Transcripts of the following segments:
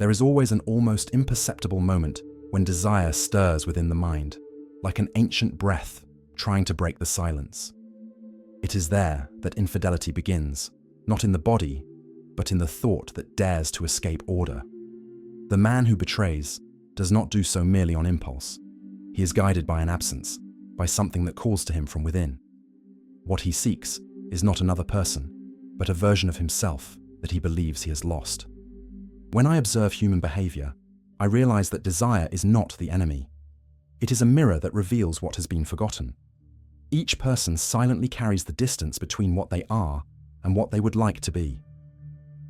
There is always an almost imperceptible moment when desire stirs within the mind, like an ancient breath trying to break the silence. It is there that infidelity begins, not in the body, but in the thought that dares to escape order. The man who betrays does not do so merely on impulse. He is guided by an absence, by something that calls to him from within. What he seeks is not another person, but a version of himself that he believes he has lost. When I observe human behavior, I realize that desire is not the enemy. It is a mirror that reveals what has been forgotten. Each person silently carries the distance between what they are and what they would like to be.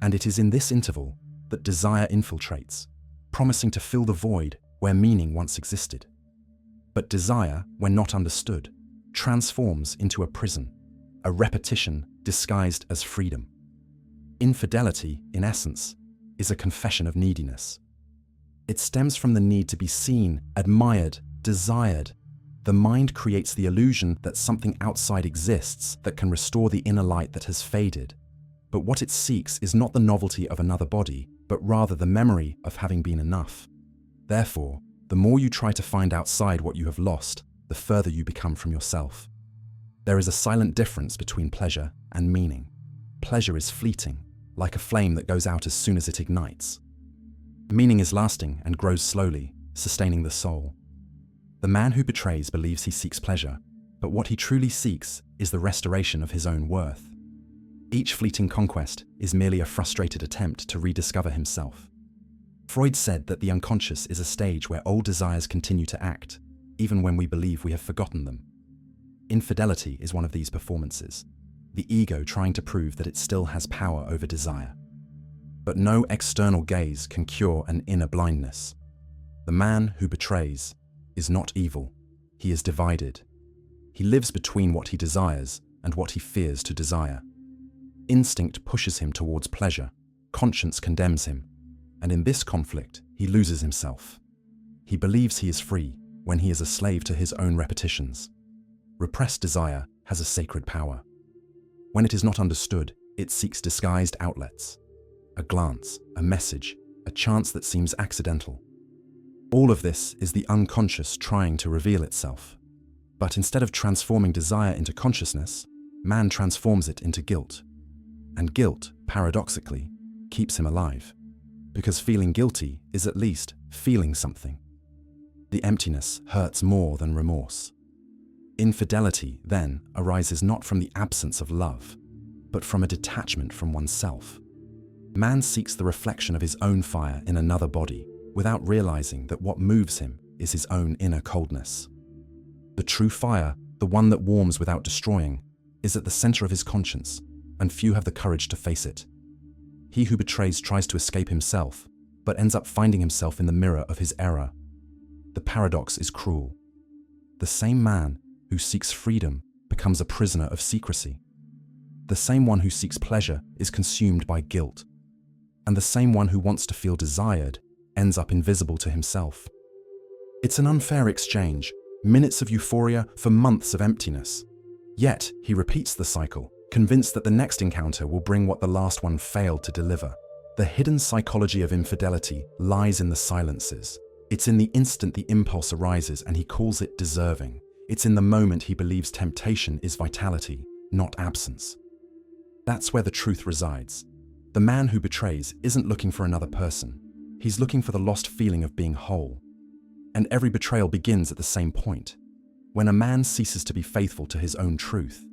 And it is in this interval that desire infiltrates, promising to fill the void where meaning once existed. But desire, when not understood, transforms into a prison, a repetition disguised as freedom. Infidelity, in essence, is a confession of neediness. It stems from the need to be seen, admired, desired. The mind creates the illusion that something outside exists that can restore the inner light that has faded. But what it seeks is not the novelty of another body, but rather the memory of having been enough. Therefore, the more you try to find outside what you have lost, the further you become from yourself. There is a silent difference between pleasure and meaning. Pleasure is fleeting, like a flame that goes out as soon as it ignites. Meaning is lasting and grows slowly, sustaining the soul. The man who betrays believes he seeks pleasure, but what he truly seeks is the restoration of his own worth. Each fleeting conquest is merely a frustrated attempt to rediscover himself. Freud said that the unconscious is a stage where old desires continue to act, even when we believe we have forgotten them. Infidelity is one of these performances, the ego trying to prove that it still has power over desire. But no external gaze can cure an inner blindness. The man who betrays is not evil, he is divided. He lives between what he desires and what he fears to desire. Instinct pushes him towards pleasure, conscience condemns him, and in this conflict he loses himself. He believes he is free when he is a slave to his own repetitions. Repressed desire has a sacred power. When it is not understood, it seeks disguised outlets. A glance, a message, a chance that seems accidental. All of this is the unconscious trying to reveal itself. But instead of transforming desire into consciousness, man transforms it into guilt. And guilt, paradoxically, keeps him alive. Because feeling guilty is at least feeling something. The emptiness hurts more than remorse. Infidelity, then, arises not from the absence of love, but from a detachment from oneself. Man seeks the reflection of his own fire in another body, without realizing that what moves him is his own inner coldness. The true fire, the one that warms without destroying, is at the center of his conscience, and few have the courage to face it. He who betrays tries to escape himself, but ends up finding himself in the mirror of his error. The paradox is cruel. The same man who seeks freedom becomes a prisoner of secrecy. The same one who seeks pleasure is consumed by guilt. And the same one who wants to feel desired ends up invisible to himself. It's an unfair exchange, minutes of euphoria for months of emptiness. Yet, he repeats the cycle, convinced that the next encounter will bring what the last one failed to deliver. The hidden psychology of infidelity lies in the silences. It's in the instant the impulse arises and he calls it deserving. It's in the moment he believes temptation is vitality, not absence. That's where the truth resides. The man who betrays isn't looking for another person. He's looking for the lost feeling of being whole. And every betrayal begins at the same point. When a man ceases to be faithful to his own truth,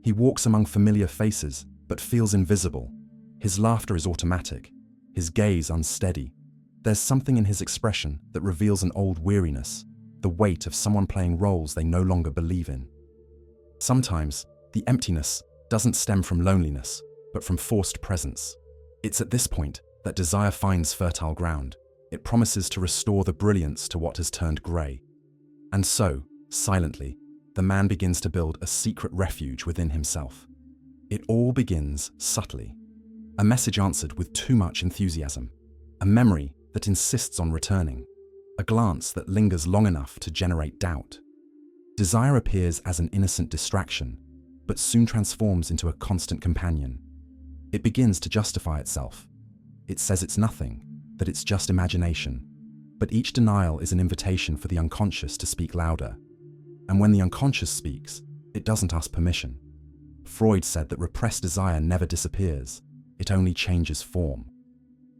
he walks among familiar faces, but feels invisible. His laughter is automatic, his gaze unsteady. There's something in his expression that reveals an old weariness, the weight of someone playing roles they no longer believe in. Sometimes, the emptiness doesn't stem from loneliness, but from forced presence. It's at this point that desire finds fertile ground. It promises to restore the brilliance to what has turned grey. And so, silently, the man begins to build a secret refuge within himself. It all begins subtly. A message answered with too much enthusiasm. A memory that insists on returning. A glance that lingers long enough to generate doubt. Desire appears as an innocent distraction, but soon transforms into a constant companion. It begins to justify itself. It says it's nothing, that it's just imagination, but each denial is an invitation for the unconscious to speak louder. And when the unconscious speaks, it doesn't ask permission. Freud said that repressed desire never disappears, it only changes form.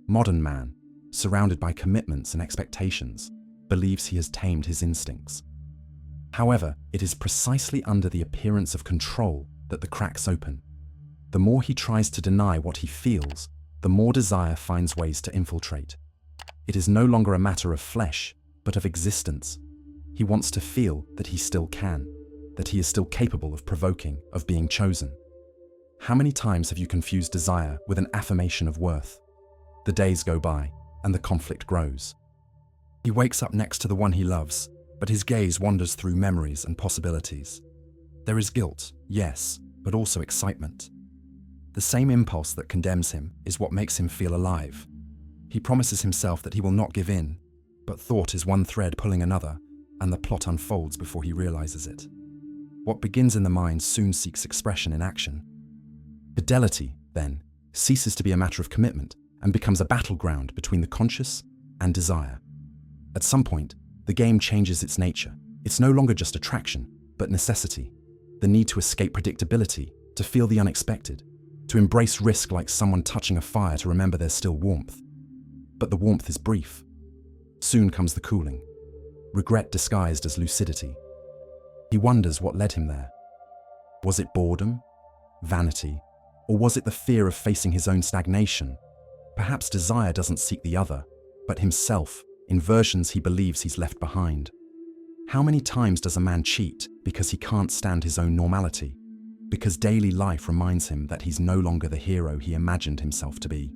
Modern man, surrounded by commitments and expectations, believes he has tamed his instincts. However, it is precisely under the appearance of control that the cracks open. The more he tries to deny what he feels, the more desire finds ways to infiltrate. It is no longer a matter of flesh, but of existence. He wants to feel that he still can, that he is still capable of provoking, of being chosen. How many times have you confused desire with an affirmation of worth? The days go by, and the conflict grows. He wakes up next to the one he loves, but his gaze wanders through memories and possibilities. There is guilt, yes, but also excitement. The same impulse that condemns him is what makes him feel alive. He promises himself that he will not give in, but thought is one thread pulling another, and the plot unfolds before he realizes it. What begins in the mind soon seeks expression in action. Fidelity, then, ceases to be a matter of commitment and becomes a battleground between the conscious and desire. At some point, the game changes its nature. It's no longer just attraction, but necessity. The need to escape predictability, to feel the unexpected, to embrace risk like someone touching a fire to remember there's still warmth. But the warmth is brief. Soon comes the cooling, regret disguised as lucidity. He wonders what led him there. Was it boredom, vanity, or was it the fear of facing his own stagnation? Perhaps desire doesn't seek the other, but himself, in versions he believes he's left behind. How many times does a man cheat because he can't stand his own normality? Because daily life reminds him that he's no longer the hero he imagined himself to be.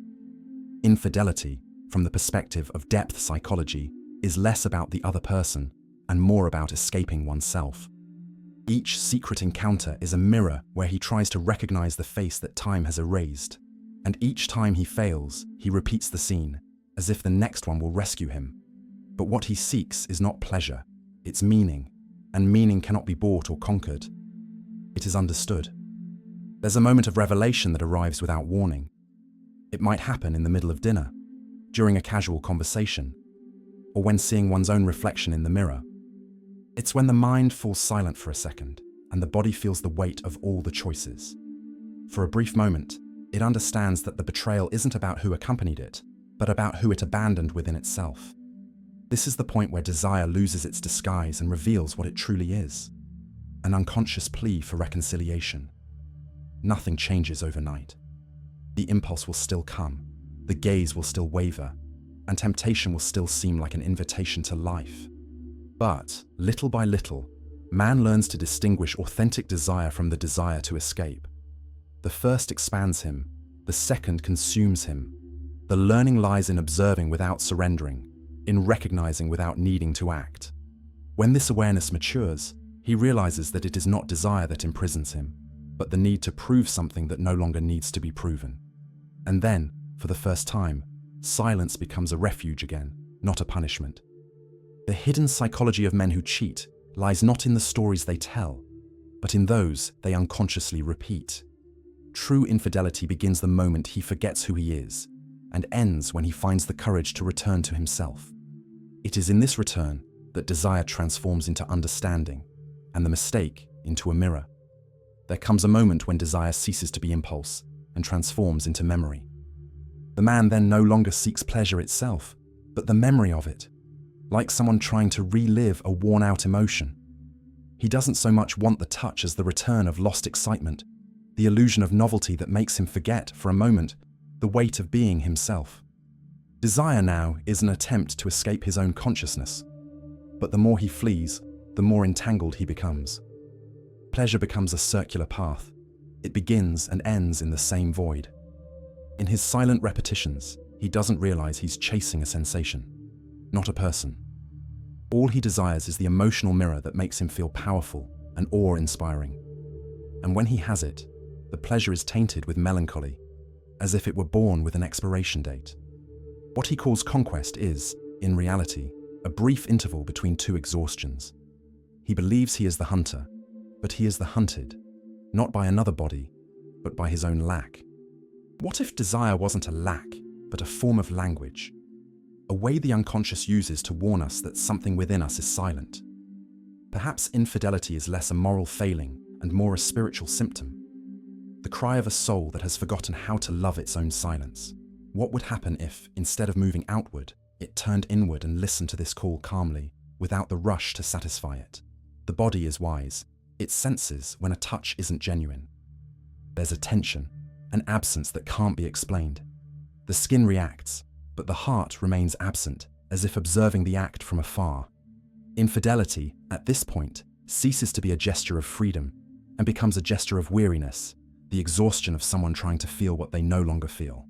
Infidelity, from the perspective of depth psychology, is less about the other person and more about escaping oneself. Each secret encounter is a mirror where he tries to recognize the face that time has erased. And each time he fails, he repeats the scene, as if the next one will rescue him. But what he seeks is not pleasure, it's meaning, and meaning cannot be bought or conquered. It is understood. There's a moment of revelation that arrives without warning. It might happen in the middle of dinner, during a casual conversation, or when seeing one's own reflection in the mirror. It's when the mind falls silent for a second, and the body feels the weight of all the choices. For a brief moment, it understands that the betrayal isn't about who accompanied it, but about who it abandoned within itself. This is the point where desire loses its disguise and reveals what it truly is: an unconscious plea for reconciliation. Nothing changes overnight. The impulse will still come, the gaze will still waver, and temptation will still seem like an invitation to life. But, little by little, man learns to distinguish authentic desire from the desire to escape. The first expands him, the second consumes him. The learning lies in observing without surrendering, in recognizing without needing to act. When this awareness matures, he realizes that it is not desire that imprisons him, but the need to prove something that no longer needs to be proven. And then, for the first time, silence becomes a refuge again, not a punishment. The hidden psychology of men who cheat lies not in the stories they tell, but in those they unconsciously repeat. True infidelity begins the moment he forgets who he is, and ends when he finds the courage to return to himself. It is in this return that desire transforms into understanding, and the mistake into a mirror. There comes a moment when desire ceases to be impulse and transforms into memory. The man then no longer seeks pleasure itself, but the memory of it, like someone trying to relive a worn-out emotion. He doesn't so much want the touch as the return of lost excitement, the illusion of novelty that makes him forget, for a moment, the weight of being himself. Desire now is an attempt to escape his own consciousness, but the more he flees, the more entangled he becomes. Pleasure becomes a circular path. It begins and ends in the same void. In his silent repetitions, he doesn't realize he's chasing a sensation, not a person. All he desires is the emotional mirror that makes him feel powerful and awe-inspiring. And when he has it, the pleasure is tainted with melancholy, as if it were born with an expiration date. What he calls conquest is, in reality, a brief interval between two exhaustions. He believes he is the hunter, but he is the hunted, not by another body, but by his own lack. What if desire wasn't a lack, but a form of language? a way the unconscious uses to warn us that something within us is silent. Perhaps infidelity is less a moral failing and more a spiritual symptom, the cry of a soul that has forgotten how to love its own silence. What would happen if, instead of moving outward, it turned inward and listened to this call calmly, without the rush to satisfy it? The body is wise. It senses when a touch isn't genuine. There's a tension, an absence that can't be explained. The skin reacts, but the heart remains absent, as if observing the act from afar. Infidelity, at this point, ceases to be a gesture of freedom and becomes a gesture of weariness, the exhaustion of someone trying to feel what they no longer feel.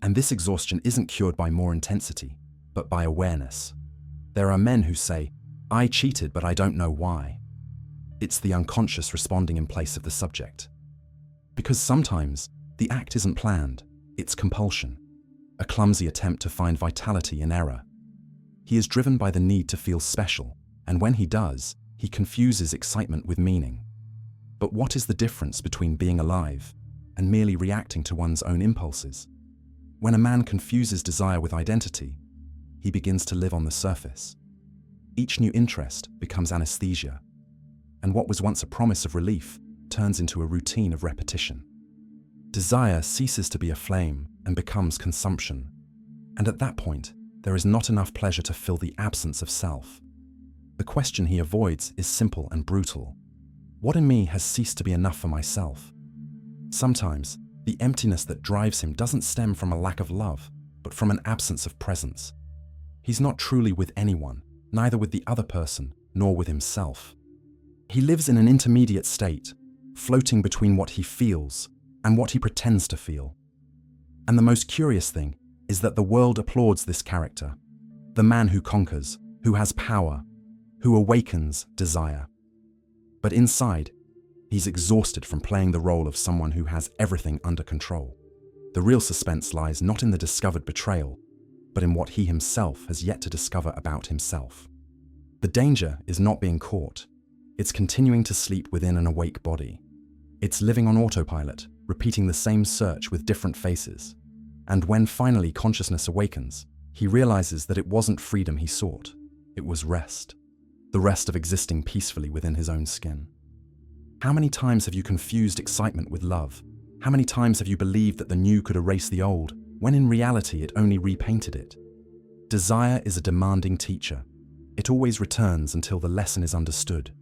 And this exhaustion isn't cured by more intensity, but by awareness. There are men who say, "I cheated, but I don't know why." It's the unconscious responding in place of the subject. Because sometimes, the act isn't planned, it's compulsion, a clumsy attempt to find vitality in error. He is driven by the need to feel special, and when he does, he confuses excitement with meaning. But what is the difference between being alive and merely reacting to one's own impulses? When a man confuses desire with identity, he begins to live on the surface. Each new interest becomes anesthesia, and what was once a promise of relief turns into a routine of repetition. Desire ceases to be a flame and becomes consumption, and at that point, there is not enough pleasure to fill the absence of self. The question he avoids is simple and brutal. What in me has ceased to be enough for myself? Sometimes, the emptiness that drives him doesn't stem from a lack of love, but from an absence of presence. He's not truly with anyone, neither with the other person, nor with himself. He lives in an intermediate state, floating between what he feels and what he pretends to feel. And the most curious thing is that the world applauds this character, the man who conquers, who has power, who awakens desire. But inside, he's exhausted from playing the role of someone who has everything under control. The real suspense lies not in the discovered betrayal, but in what he himself has yet to discover about himself. The danger is not being caught. It's continuing to sleep within an awake body. It's living on autopilot, repeating the same search with different faces. And when finally consciousness awakens, he realizes that it wasn't freedom he sought, it was rest. The rest of existing peacefully within his own skin. How many times have you confused excitement with love? How many times have you believed that the new could erase the old, when in reality it only repainted it? Desire is a demanding teacher. It always returns until the lesson is understood.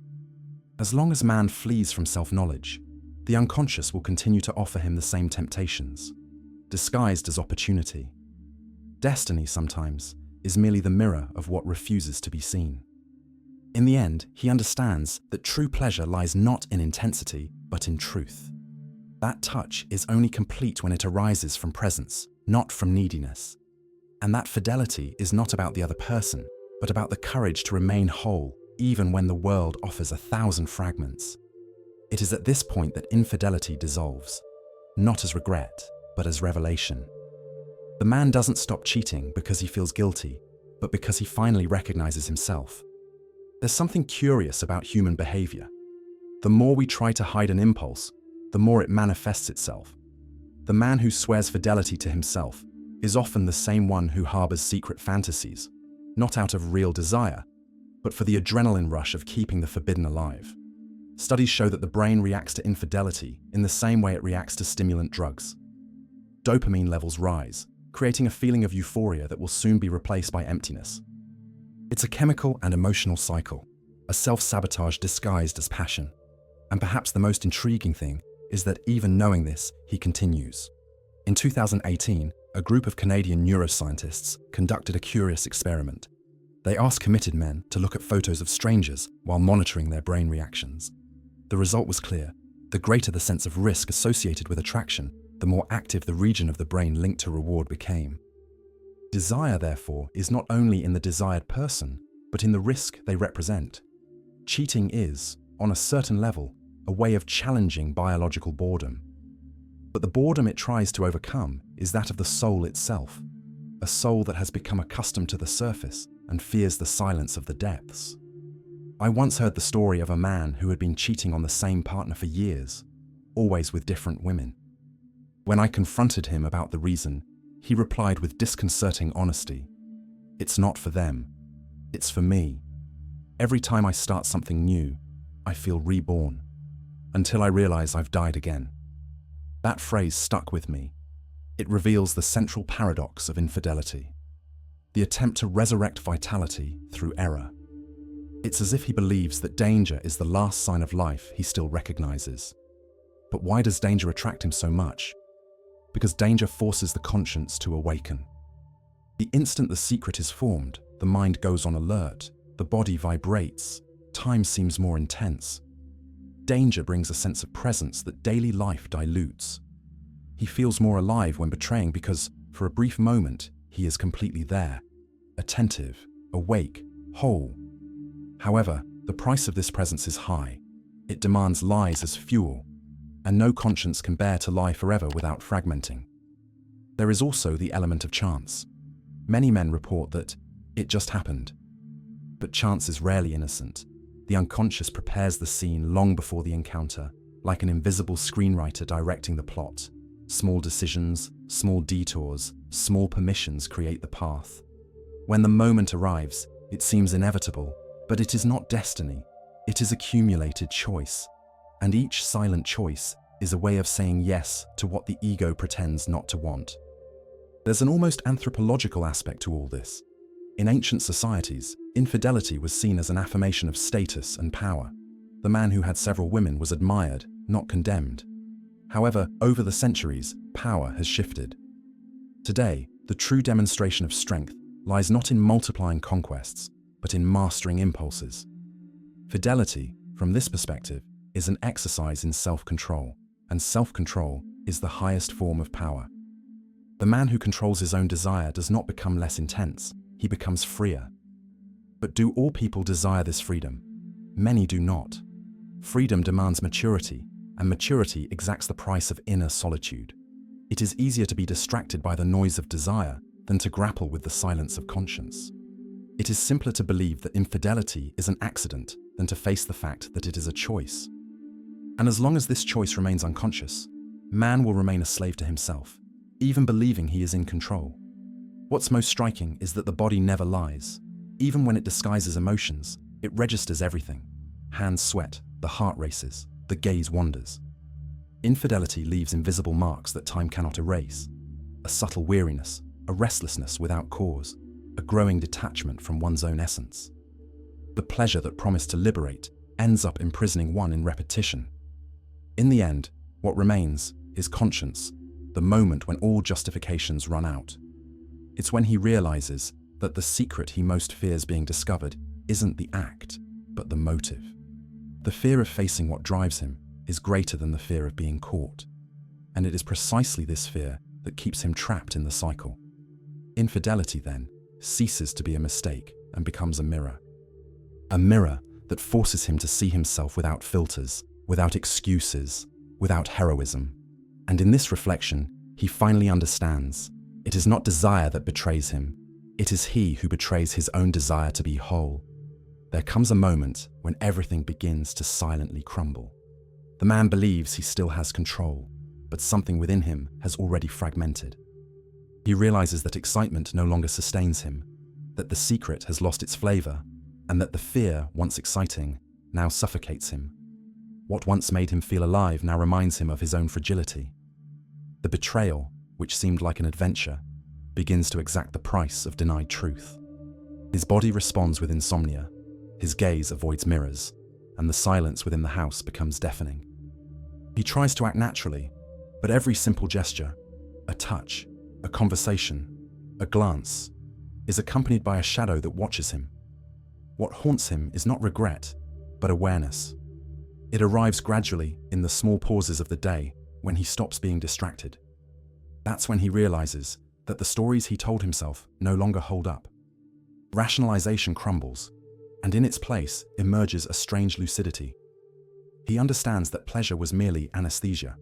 As long as man flees from self-knowledge, the unconscious will continue to offer him the same temptations, disguised as opportunity. Destiny, sometimes, is merely the mirror of what refuses to be seen. In the end, he understands that true pleasure lies not in intensity, but in truth. That touch is only complete when it arises from presence, not from neediness. And that fidelity is not about the other person, but about the courage to remain whole, even when the world offers 1,000 fragments. It is at this point that infidelity dissolves, not as regret, but as revelation. The man doesn't stop cheating because he feels guilty, but because he finally recognizes himself. There's something curious about human behavior. The more we try to hide an impulse, the more it manifests itself. The man who swears fidelity to himself is often the same one who harbors secret fantasies, not out of real desire, but for the adrenaline rush of keeping the forbidden alive. Studies show that the brain reacts to infidelity in the same way it reacts to stimulant drugs. Dopamine levels rise, creating a feeling of euphoria that will soon be replaced by emptiness. It's a chemical and emotional cycle, a self-sabotage disguised as passion. And perhaps the most intriguing thing is that even knowing this, he continues. In 2018, a group of Canadian neuroscientists conducted a curious experiment. They asked committed men to look at photos of strangers while monitoring their brain reactions. The result was clear. The greater the sense of risk associated with attraction, the more active the region of the brain linked to reward became. Desire, therefore, is not only in the desired person, but in the risk they represent. Cheating is, on a certain level, a way of challenging biological boredom. But the boredom it tries to overcome is that of the soul itself, a soul that has become accustomed to the surface and fears the silence of the depths. I once heard the story of a man who had been cheating on the same partner for years, always with different women. When I confronted him about the reason, he replied with disconcerting honesty, It's not for them. It's for me. Every time I start something new, I feel reborn, until I realize I've died again. That phrase stuck with me. It reveals the central paradox of infidelity, the attempt to resurrect vitality through error. It's as if he believes that danger is the last sign of life he still recognizes. But why does danger attract him so much? Because danger forces the conscience to awaken. The instant the secret is formed, the mind goes on alert, the body vibrates, time seems more intense. Danger brings a sense of presence that daily life dilutes. He feels more alive when betraying because, for a brief moment, he is completely there, attentive, awake, whole. However, the price of this presence is high. It demands lies as fuel, and no conscience can bear to lie forever without fragmenting. There is also the element of chance. Many men report that it just happened. But chance is rarely innocent. The unconscious prepares the scene long before the encounter, like an invisible screenwriter directing the plot. Small decisions, small detours, small permissions create the path. When the moment arrives, it seems inevitable, but it is not destiny. It is accumulated choice. And each silent choice is a way of saying yes to what the ego pretends not to want. There's an almost anthropological aspect to all this. In ancient societies, infidelity was seen as an affirmation of status and power. The man who had several women was admired, not condemned. However, over the centuries, power has shifted. Today, the true demonstration of strength lies not in multiplying conquests, but in mastering impulses. Fidelity, from this perspective, is an exercise in self-control, and self-control is the highest form of power. The man who controls his own desire does not become less intense, he becomes freer. But do all people desire this freedom? Many do not. Freedom demands maturity, and maturity exacts the price of inner solitude. It is easier to be distracted by the noise of desire than to grapple with the silence of conscience. It is simpler to believe that infidelity is an accident than to face the fact that it is a choice. And as long as this choice remains unconscious, man will remain a slave to himself, even believing he is in control. What's most striking is that the body never lies. Even when it disguises emotions, it registers everything. Hands sweat, the heart races, the gaze wanders. Infidelity leaves invisible marks that time cannot erase. A subtle weariness, a restlessness without cause, a growing detachment from one's own essence. The pleasure that promised to liberate ends up imprisoning one in repetition. In the end, what remains is conscience, the moment when all justifications run out. It's when he realizes that the secret he most fears being discovered isn't the act, but the motive. The fear of facing what drives him is greater than the fear of being caught, and it is precisely this fear that keeps him trapped in the cycle. Infidelity, then, ceases to be a mistake and becomes a mirror that forces him to see himself without filters, without excuses, without heroism. And in this reflection, he finally understands. It is not desire that betrays him. It is he who betrays his own desire to be whole. There comes a moment when everything begins to silently crumble. The man believes he still has control, but something within him has already fragmented. He realizes that excitement no longer sustains him, that the secret has lost its flavor, and that the fear, once exciting, now suffocates him. What once made him feel alive now reminds him of his own fragility. The betrayal, which seemed like an adventure, begins to exact the price of denied truth. His body responds with insomnia, his gaze avoids mirrors, and the silence within the house becomes deafening. He tries to act naturally, but every simple gesture, a touch, a conversation, a glance, is accompanied by a shadow that watches him. What haunts him is not regret, but awareness. It arrives gradually in the small pauses of the day when he stops being distracted. That's when he realizes that the stories he told himself no longer hold up. Rationalization crumbles, and in its place emerges a strange lucidity. He understands that pleasure was merely anesthesia.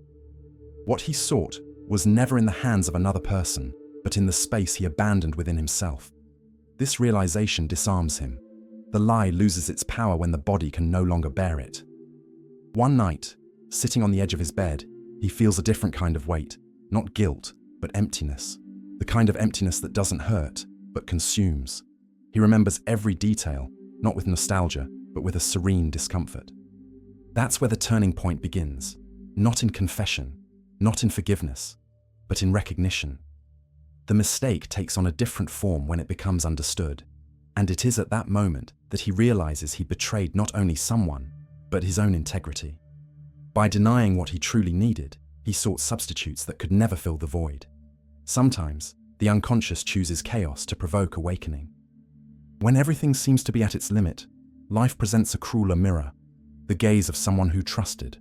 What he sought was never in the hands of another person, but in the space he abandoned within himself. This realization disarms him. The lie loses its power when the body can no longer bear it. One night, sitting on the edge of his bed, he feels a different kind of weight, not guilt, but emptiness. The kind of emptiness that doesn't hurt, but consumes. He remembers every detail, not with nostalgia, but with a serene discomfort. That's where the turning point begins, not in confession, not in forgiveness, but in recognition. The mistake takes on a different form when it becomes understood, and it is at that moment that he realizes he betrayed not only someone, but his own integrity. By denying what he truly needed, he sought substitutes that could never fill the void. Sometimes, the unconscious chooses chaos to provoke awakening. When everything seems to be at its limit, life presents a crueler mirror, the gaze of someone who trusted.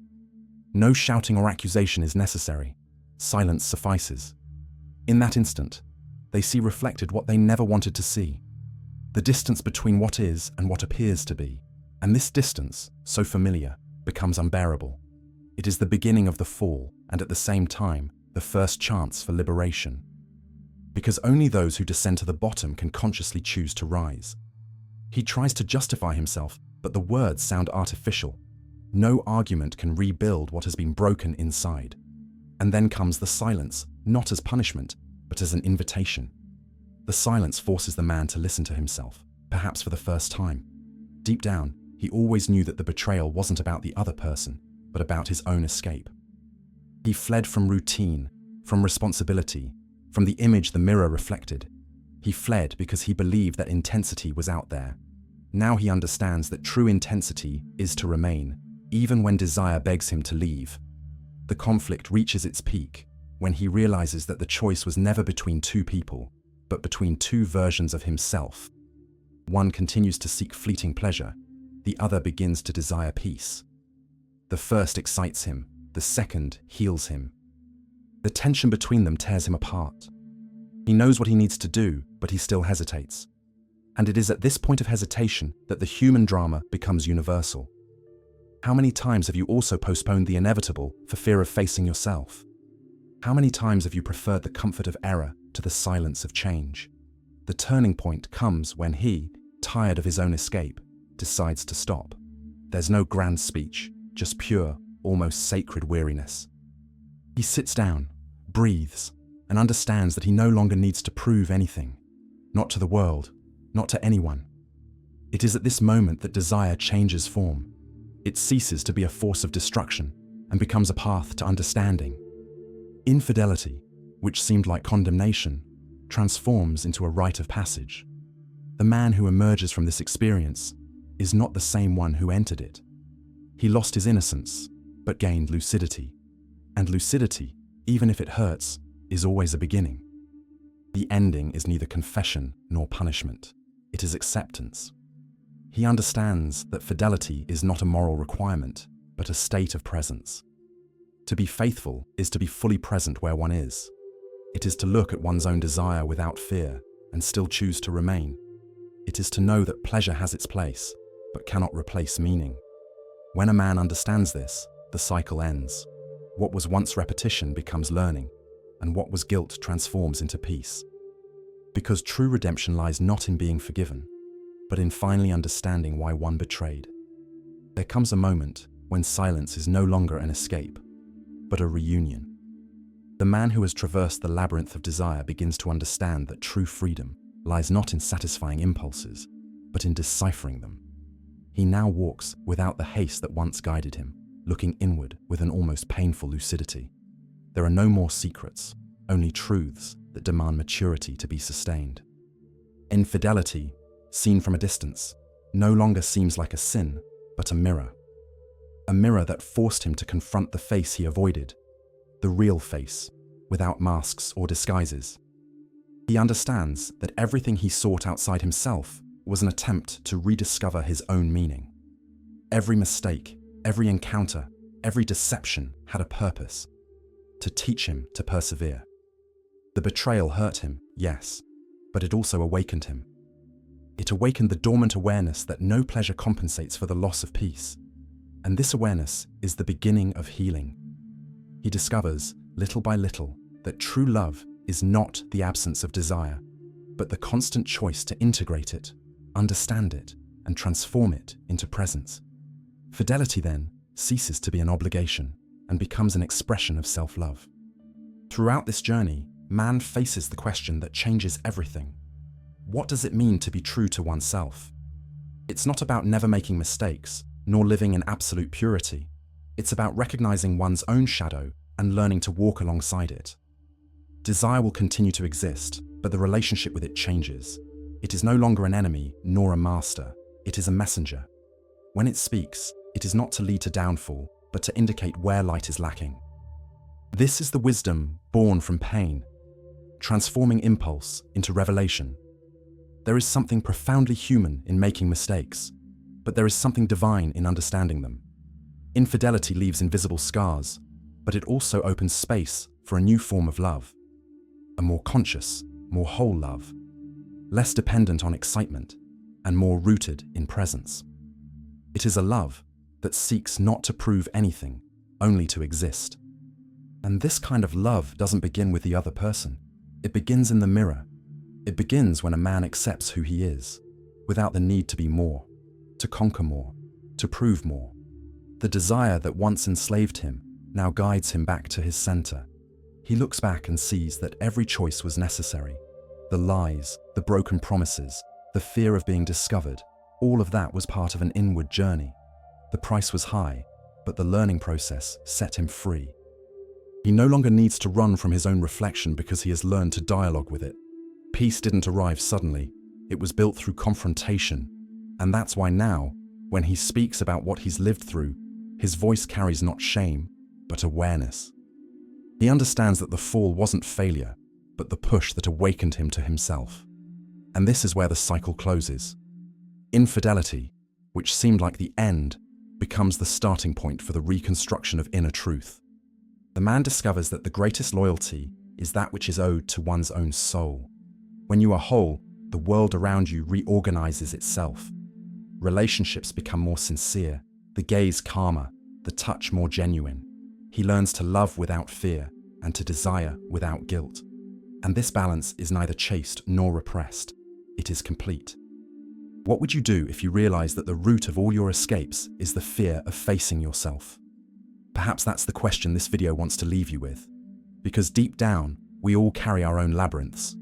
No shouting or accusation is necessary. Silence suffices. In that instant, they see reflected what they never wanted to see. The distance between what is and what appears to be. And this distance, so familiar, becomes unbearable. It is the beginning of the fall, and at the same time, the first chance for liberation. Because only those who descend to the bottom can consciously choose to rise. He tries to justify himself, but the words sound artificial. No argument can rebuild what has been broken inside. And then comes the silence, not as punishment, but as an invitation. The silence forces the man to listen to himself, perhaps for the first time. Deep down, he always knew that the betrayal wasn't about the other person, but about his own escape. He fled from routine, from responsibility, from the image the mirror reflected. He fled because he believed that intensity was out there. Now he understands that true intensity is to remain, even when desire begs him to leave. The conflict reaches its peak when he realizes that the choice was never between two people, but between two versions of himself. One continues to seek fleeting pleasure, the other begins to desire peace. The first excites him, the second heals him. The tension between them tears him apart. He knows what he needs to do, but he still hesitates. And it is at this point of hesitation that the human drama becomes universal. How many times have you also postponed the inevitable for fear of facing yourself? How many times have you preferred the comfort of error to the silence of change? The turning point comes when he, tired of his own escape, decides to stop. There's no grand speech, just pure, almost sacred weariness. He sits down, breathes, and understands that he no longer needs to prove anything. Not to the world, not to anyone. It is at this moment that desire changes form. It ceases to be a force of destruction and becomes a path to understanding. Infidelity, which seemed like condemnation, transforms into a rite of passage. The man who emerges from this experience is not the same one who entered it. He lost his innocence, but gained lucidity. And lucidity, even if it hurts, is always a beginning. The ending is neither confession nor punishment. It is acceptance. He understands that fidelity is not a moral requirement, but a state of presence. To be faithful is to be fully present where one is. It is to look at one's own desire without fear and still choose to remain. It is to know that pleasure has its place, but cannot replace meaning. When a man understands this, the cycle ends. What was once repetition becomes learning, and what was guilt transforms into peace. Because true redemption lies not in being forgiven, but in finally understanding why one betrayed. There comes a moment when silence is no longer an escape, but a reunion. The man who has traversed the labyrinth of desire begins to understand that true freedom lies not in satisfying impulses, but in deciphering them. He now walks without the haste that once guided him, looking inward with an almost painful lucidity. There are no more secrets, only truths that demand maturity to be sustained. Infidelity, seen from a distance, no longer seems like a sin, but a mirror. A mirror that forced him to confront the face he avoided, the real face, without masks or disguises. He understands that everything he sought outside himself was an attempt to rediscover his own meaning. Every mistake, every encounter, every deception had a purpose: to teach him to persevere. The betrayal hurt him, yes, but it also awakened him. It awakened the dormant awareness that no pleasure compensates for the loss of peace. And this awareness is the beginning of healing. He discovers, little by little, that true love is not the absence of desire, but the constant choice to integrate it, understand it, and transform it into presence. Fidelity, then, ceases to be an obligation and becomes an expression of self-love. Throughout this journey, man faces the question that changes everything. What does it mean to be true to oneself? It's not about never making mistakes, nor living in absolute purity. It's about recognizing one's own shadow and learning to walk alongside it. Desire will continue to exist, but the relationship with it changes. It is no longer an enemy, nor a master. It is a messenger. When it speaks, it is not to lead to downfall, but to indicate where light is lacking. This is the wisdom born from pain, transforming impulse into revelation. There is something profoundly human in making mistakes, but there is something divine in understanding them. Infidelity leaves invisible scars, but it also opens space for a new form of love. A more conscious, more whole love, less dependent on excitement, and more rooted in presence. It is a love that seeks not to prove anything, only to exist. And this kind of love doesn't begin with the other person. It begins in the mirror. It begins when a man accepts who he is, without the need to be more, to conquer more, to prove more. The desire that once enslaved him now guides him back to his center. He looks back and sees that every choice was necessary. The lies, the broken promises, the fear of being discovered, all of that was part of an inward journey. The price was high, but the learning process set him free. He no longer needs to run from his own reflection because he has learned to dialogue with it. Peace didn't arrive suddenly. It was built through confrontation. And that's why now, when he speaks about what he's lived through, his voice carries not shame, but awareness. He understands that the fall wasn't failure, but the push that awakened him to himself. And this is where the cycle closes. Infidelity, which seemed like the end, becomes the starting point for the reconstruction of inner truth. The man discovers that the greatest loyalty is that which is owed to one's own soul. When you are whole, the world around you reorganizes itself. Relationships become more sincere, the gaze calmer, the touch more genuine. He learns to love without fear and to desire without guilt. And this balance is neither chaste nor repressed. It is complete. What would you do if you realized that the root of all your escapes is the fear of facing yourself? Perhaps that's the question this video wants to leave you with. Because deep down, we all carry our own labyrinths.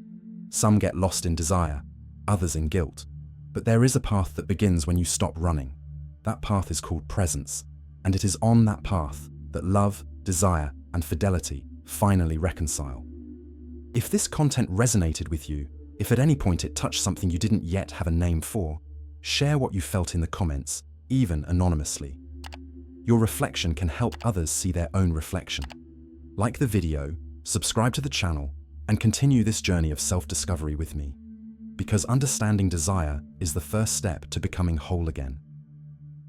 Some get lost in desire, others in guilt. But there is a path that begins when you stop running. That path is called presence, and it is on that path that love, desire, and fidelity finally reconcile. If this content resonated with you, if at any point it touched something you didn't yet have a name for, share what you felt in the comments, even anonymously. Your reflection can help others see their own reflection. Like the video, subscribe to the channel, and continue this journey of self-discovery with me. Because understanding desire is the first step to becoming whole again.